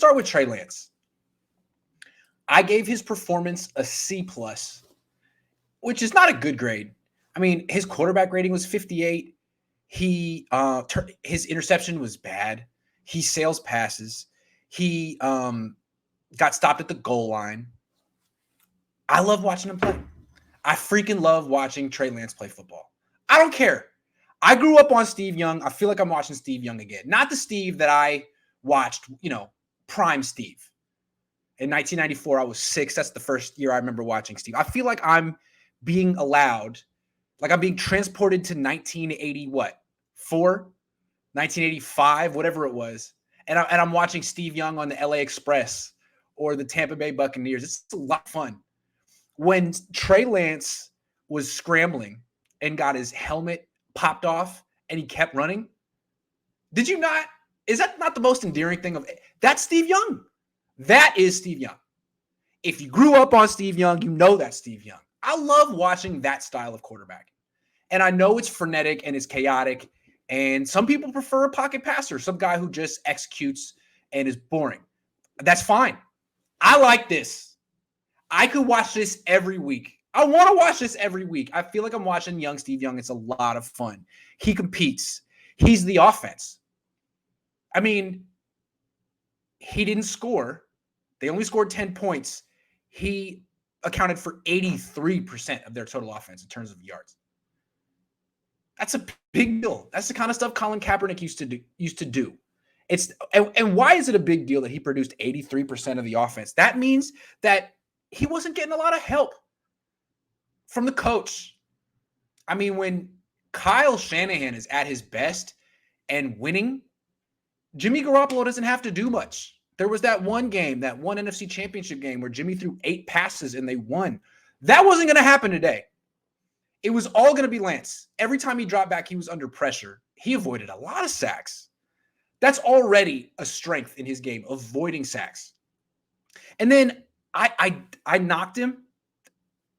start with Trey Lance. I gave his performance a C+, which is not a good grade. I mean, his quarterback rating was 58. His interception was bad. He sails passes. He got stopped at the goal line. I love watching him play. I freaking love watching Trey Lance play football. I don't care. I grew up on Steve Young. I feel like I'm watching Steve Young again. Not the Steve that I watched, prime Steve. In 1994, I was 6. That's the first year I remember watching Steve. I feel like I'm being allowed, like I'm being transported to 1980, 1985, whatever it was. And I'm watching Steve Young on the LA Express or the Tampa Bay Buccaneers. It's a lot of fun. When Trey Lance was scrambling and got his helmet popped off and he kept running, did you not? Is that not the most endearing thing of that's Steve Young? That is Steve Young. If you grew up on Steve Young, you know that's Steve Young. I love watching that style of quarterback. And I know it's frenetic and it's chaotic. And some people prefer a pocket passer, some guy who just executes and is boring. That's fine. I like this. I could watch this every week. I want to watch this every week. I feel like I'm watching young Steve Young. It's a lot of fun. He competes. He's the offense. I mean, he didn't score. They only scored 10 points. He accounted for 83% of their total offense in terms of yards. That's a big deal. That's the kind of stuff Colin Kaepernick used to do. And why is it a big deal that he produced 83% of the offense? That means that he wasn't getting a lot of help from the coach. I mean, when Kyle Shanahan is at his best and winning, Jimmy Garoppolo doesn't have to do much. There was that one game, that one NFC Championship game where Jimmy threw 8 passes and they won. That wasn't going to happen today. It was all going to be Lance. Every time he dropped back, he was under pressure. He avoided a lot of sacks. That's already a strength in his game, avoiding sacks. And then I knocked him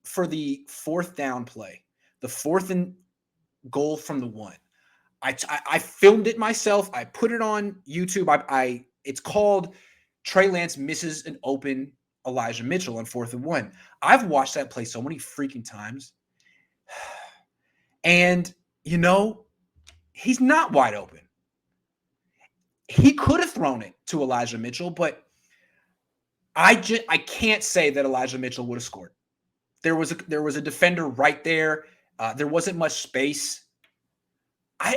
for the 4th down play, the 4th and goal from the 1. I filmed it myself. I put it on YouTube. It's called Trey Lance misses an open Elijah Mitchell on 4th and 1. I've watched that play so many freaking times. And, he's not wide open. He could have thrown it to Elijah Mitchell, but I can't say that Elijah Mitchell would have scored. There was a defender right there. There wasn't much space.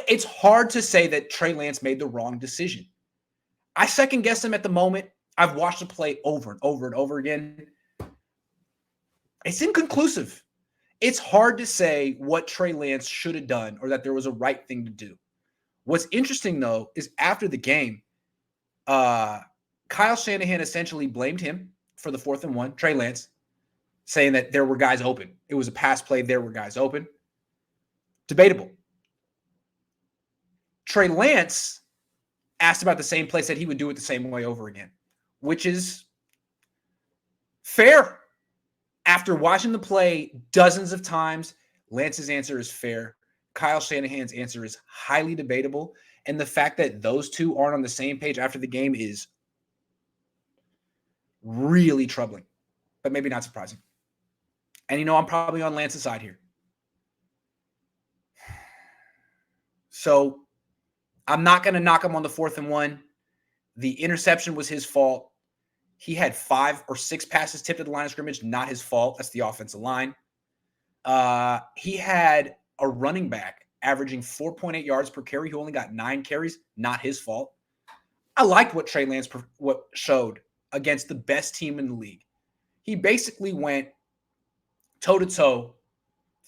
It's hard to say that Trey Lance made the wrong decision. I second-guessed him at the moment. I've watched the play over and over and over again. It's inconclusive. It's hard to say what Trey Lance should have done or that there was a right thing to do. What's interesting, though, is after the game, Kyle Shanahan essentially blamed him for the 4th and 1, Trey Lance, saying that there were guys open. It was a pass play. There were guys open. Debatable. Trey Lance asked about the same play, said he would do it the same way over again, which is fair. After watching the play dozens of times, Lance's answer is fair. Kyle Shanahan's answer is highly debatable. And the fact that those two aren't on the same page after the game is really troubling, but maybe not surprising. And, I'm probably on Lance's side here. So I'm not going to knock him on the 4th and 1. The interception was his fault. He had 5 or 6 passes tipped at the line of scrimmage, not his fault. That's the offensive line. He had a running back averaging 4.8 yards per carry who only got 9 carries, not his fault. I liked what Trey Lance showed against the best team in the league. He basically went toe-to-toe,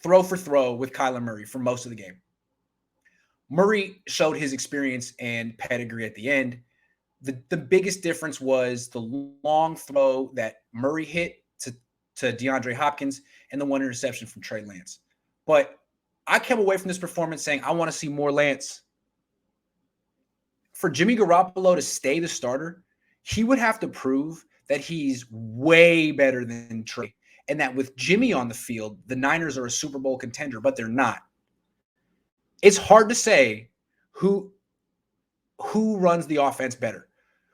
throw for throw with Kyler Murray for most of the game. Murray showed his experience and pedigree at the end. The biggest difference was the long throw that Murray hit to DeAndre Hopkins and the 1 interception from Trey Lance. But I came away from this performance saying, I want to see more Lance. For Jimmy Garoppolo to stay the starter, he would have to prove that he's way better than Trey. And that with Jimmy on the field, the Niners are a Super Bowl contender, but they're not. It's hard to say who runs the offense better.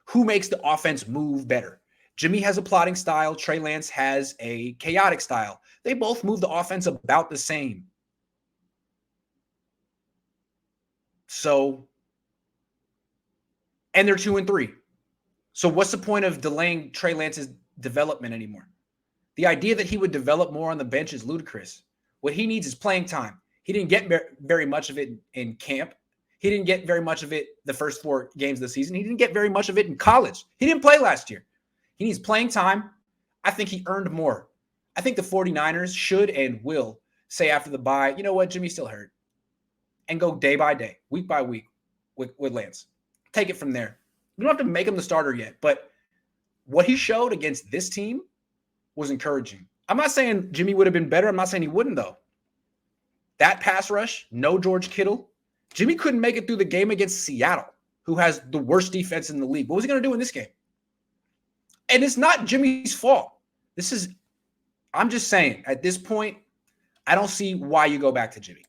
Who makes the offense move better? Jimmy has a plotting style. Trey Lance has a chaotic style. They both move the offense about the same. So, and they're 2-3. So what's the point of delaying Trey Lance's development anymore? The idea that he would develop more on the bench is ludicrous. What he needs is playing time. He didn't get very much of it in camp. He didn't get very much of it the first 4 games of the season. He didn't get very much of it in college. He didn't play last year. He needs playing time. I think he earned more. I think the 49ers should and will say after the bye, you know what, Jimmy's still hurt. And go day by day, week by week with Lance. Take it from there. We don't have to make him the starter yet, but what he showed against this team was encouraging. I'm not saying Jimmy would have been better. I'm not saying he wouldn't, though. That pass rush, no George Kittle. Jimmy couldn't make it through the game against Seattle, who has the worst defense in the league. What was he going to do in this game? And it's not Jimmy's fault. I'm just saying, at this point, I don't see why you go back to Jimmy.